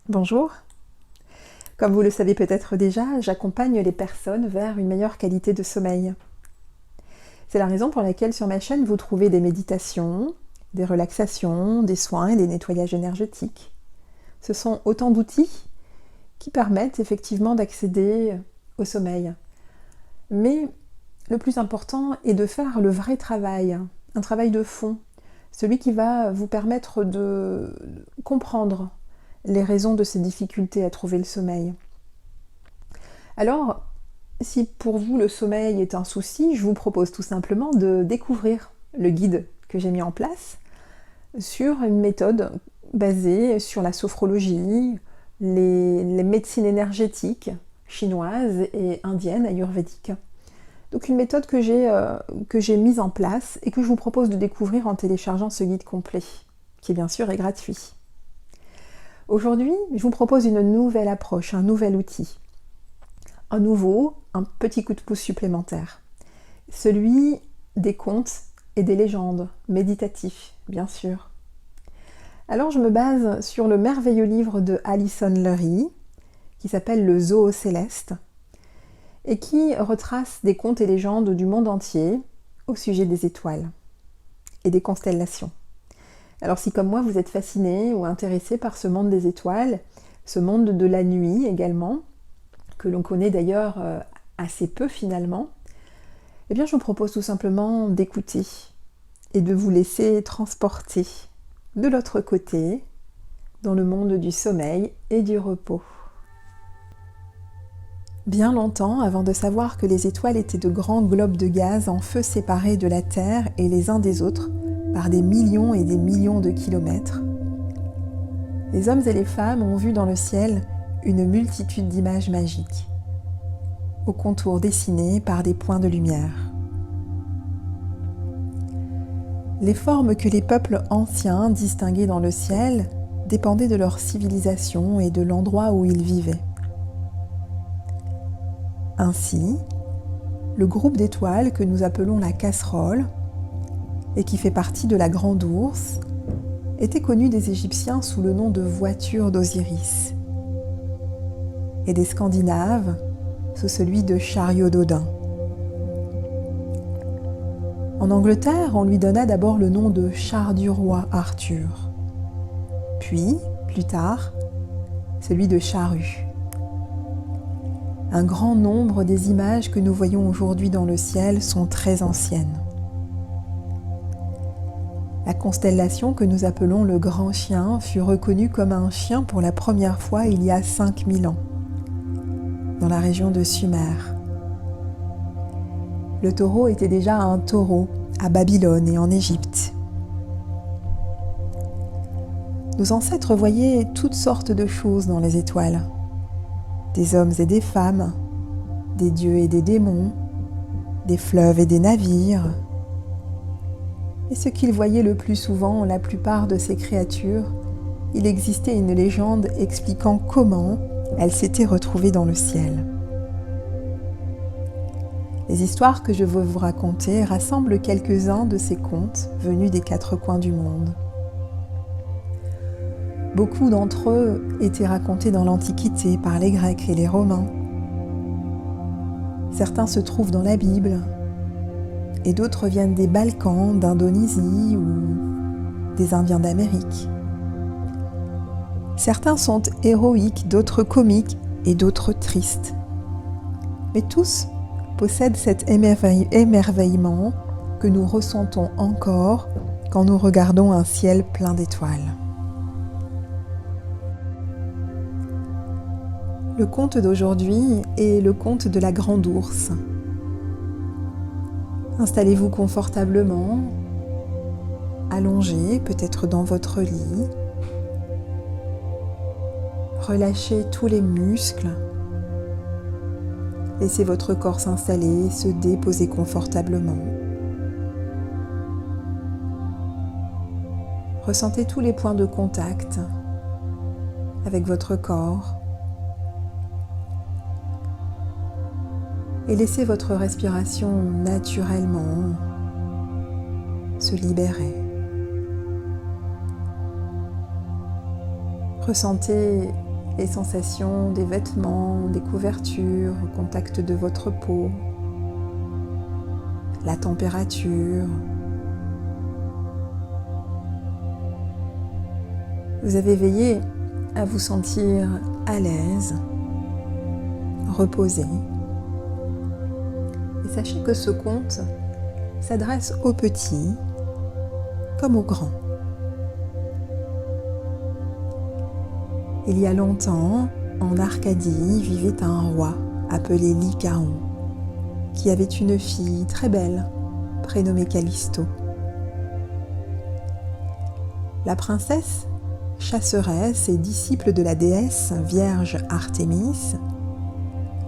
Bonjour. Comme vous le savez peut-être déjà, j'accompagne les personnes vers une meilleure qualité de sommeil. C'est la raison pour laquelle sur ma chaîne vous trouvez des méditations, des relaxations, des soins et des nettoyages énergétiques. Ce sont autant d'outils qui permettent effectivement d'accéder au sommeil. Mais le plus important est de faire le vrai travail, un travail de fond, celui qui va vous permettre de comprendre les raisons de ces difficultés à trouver le sommeil. Alors, si pour vous le sommeil est un souci, je vous propose tout simplement de découvrir le guide que j'ai mis en place sur une méthode basée sur la sophrologie, les médecines énergétiques chinoises et indiennes, ayurvédiques. Donc une méthode que j'ai mise en place et que je vous propose de découvrir en téléchargeant ce guide complet, qui bien sûr est gratuit. Aujourd'hui, je vous propose une nouvelle approche, un nouvel outil. Un petit coup de pouce supplémentaire. Celui des contes et des légendes, méditatifs, bien sûr. Alors je me base sur le merveilleux livre de Alison Lurie, qui s'appelle Le Zoo Céleste, et qui retrace des contes et légendes du monde entier au sujet des étoiles et des constellations. Alors si comme moi vous êtes fasciné ou intéressé par ce monde des étoiles, ce monde de la nuit également, que l'on connaît d'ailleurs assez peu finalement, eh bien je vous propose tout simplement d'écouter et de vous laisser transporter de l'autre côté, dans le monde du sommeil et du repos. Bien longtemps avant de savoir que les étoiles étaient de grands globes de gaz en feu séparés de la Terre et les uns des autres par des millions et des millions de kilomètres, les hommes et les femmes ont vu dans le ciel une multitude d'images magiques, aux contours dessinés par des points de lumière. Les formes que les peuples anciens distinguaient dans le ciel dépendaient de leur civilisation et de l'endroit où ils vivaient. Ainsi, le groupe d'étoiles que nous appelons la casserole et qui fait partie de la Grande Ourse était connu des Égyptiens sous le nom de voiture d'Osiris et des Scandinaves sous celui de chariot d'Odin. En Angleterre, on lui donna d'abord le nom de char du roi Arthur, puis, plus tard, celui de charrue. Un grand nombre des images que nous voyons aujourd'hui dans le ciel sont très anciennes. La constellation que nous appelons le Grand Chien fut reconnue comme un chien pour la première fois il y a 5000 ans, dans la région de Sumer. Le taureau était déjà un taureau à Babylone et en Égypte. Nos ancêtres voyaient toutes sortes de choses dans les étoiles. Des hommes et des femmes, des dieux et des démons, des fleuves et des navires. Et ce qu'ils voyaient le plus souvent, la plupart de ces créatures, il existait une légende expliquant comment elles s'étaient retrouvées dans le ciel. Les histoires que je veux vous raconter rassemblent quelques-uns de ces contes venus des 4 coins du monde. Beaucoup d'entre eux étaient racontés dans l'Antiquité par les Grecs et les Romains. Certains se trouvent dans la Bible, et d'autres viennent des Balkans, d'Indonésie ou des Indiens d'Amérique. Certains sont héroïques, d'autres comiques et d'autres tristes. Mais tous possèdent cet émerveillement que nous ressentons encore quand nous regardons un ciel plein d'étoiles. Le conte d'aujourd'hui est le conte de la Grande Ourse. Installez-vous confortablement, allongé, peut-être dans votre lit. Relâchez tous les muscles. Laissez votre corps s'installer, se déposer confortablement. Ressentez tous les points de contact avec votre corps. Et laissez votre respiration naturellement se libérer. Ressentez les sensations des vêtements, des couvertures au contact de votre peau, la température. Vous avez veillé à vous sentir à l'aise, reposé. Et sachez que ce conte s'adresse aux petits comme aux grands. Il y a longtemps, en Arcadie, vivait un roi appelé Lycaon, qui avait une fille très belle, prénommée Callisto. La princesse, chasseresse et disciple de la déesse vierge Artémis,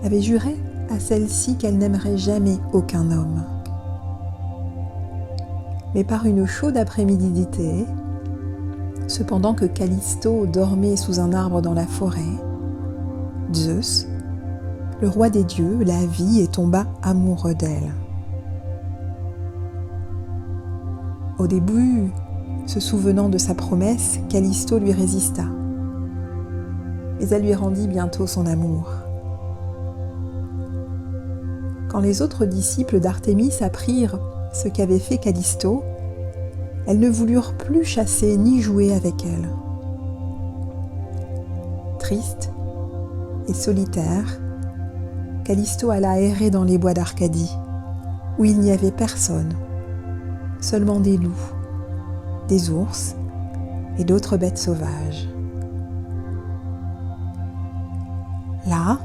avait juré à celle-ci qu'elle n'aimerait jamais aucun homme. Mais par une chaude après-midi d'été, cependant que Callisto dormait sous un arbre dans la forêt, Zeus, le roi des dieux, la vit et tomba amoureux d'elle. Au début, se souvenant de sa promesse, Callisto lui résista, mais elle lui rendit bientôt son amour. Quand les autres disciples d'Artémis apprirent ce qu'avait fait Callisto, elles ne voulurent plus chasser ni jouer avec elle. Triste et solitaire, Callisto alla errer dans les bois d'Arcadie, où il n'y avait personne, seulement des loups, des ours et d'autres bêtes sauvages. Là,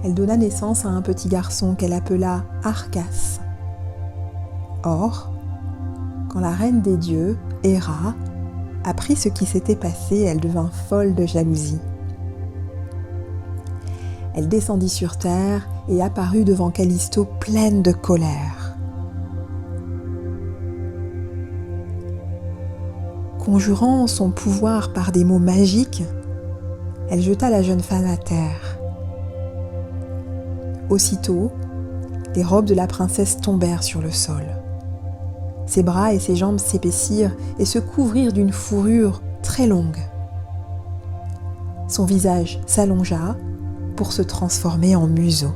elle donna naissance à un petit garçon qu'elle appela Arcas. Or, quand la reine des dieux, Héra, apprit ce qui s'était passé, elle devint folle de jalousie. Elle descendit sur terre et apparut devant Callisto pleine de colère. Conjurant son pouvoir par des mots magiques, elle jeta la jeune femme à terre. Aussitôt, les robes de la princesse tombèrent sur le sol. Ses bras et ses jambes s'épaissirent et se couvrirent d'une fourrure très longue. Son visage s'allongea pour se transformer en museau.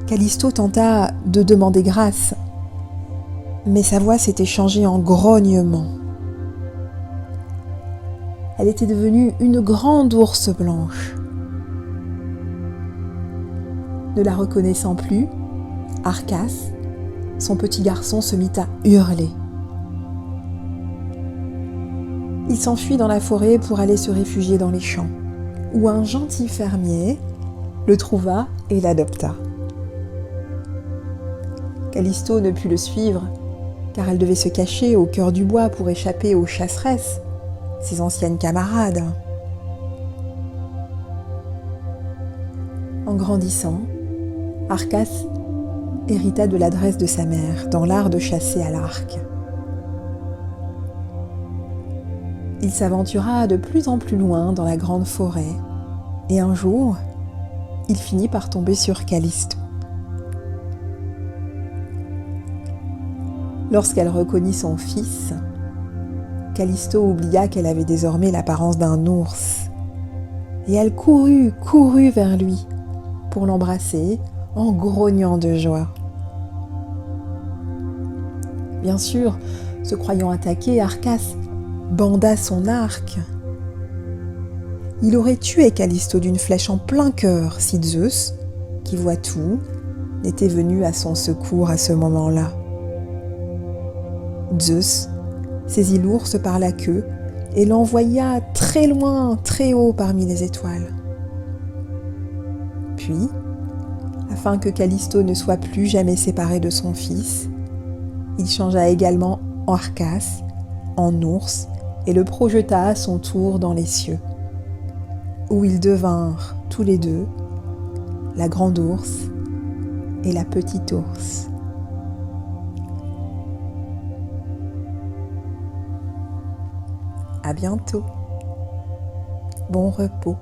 Callisto tenta de demander grâce, mais sa voix s'était changée en grognement. Elle était devenue une grande ours blanche. Ne la reconnaissant plus, Arcas, son petit garçon, se mit à hurler. Il s'enfuit dans la forêt pour aller se réfugier dans les champs, où un gentil fermier le trouva et l'adopta. Callisto ne put le suivre, car elle devait se cacher au cœur du bois pour échapper aux chasseresses, ses anciennes camarades. En grandissant, Arcas hérita de l'adresse de sa mère dans l'art de chasser à l'arc. Il s'aventura de plus en plus loin dans la grande forêt et un jour, il finit par tomber sur Callisto. Lorsqu'elle reconnut son fils, Callisto oublia qu'elle avait désormais l'apparence d'un ours et elle courut vers lui pour l'embrasser en grognant de joie. Bien sûr, se croyant attaqué, Arcas banda son arc. Il aurait tué Callisto d'une flèche en plein cœur si Zeus, qui voit tout, n'était venu à son secours à ce moment-là. Zeus saisit l'ours par la queue et l'envoya très loin, très haut parmi les étoiles. Puis, afin que Callisto ne soit plus jamais séparée de son fils, il changea également Arcas en ours et le projeta à son tour dans les cieux, où ils devinrent tous les deux la grande ours et la petite ours. À bientôt. Bon repos.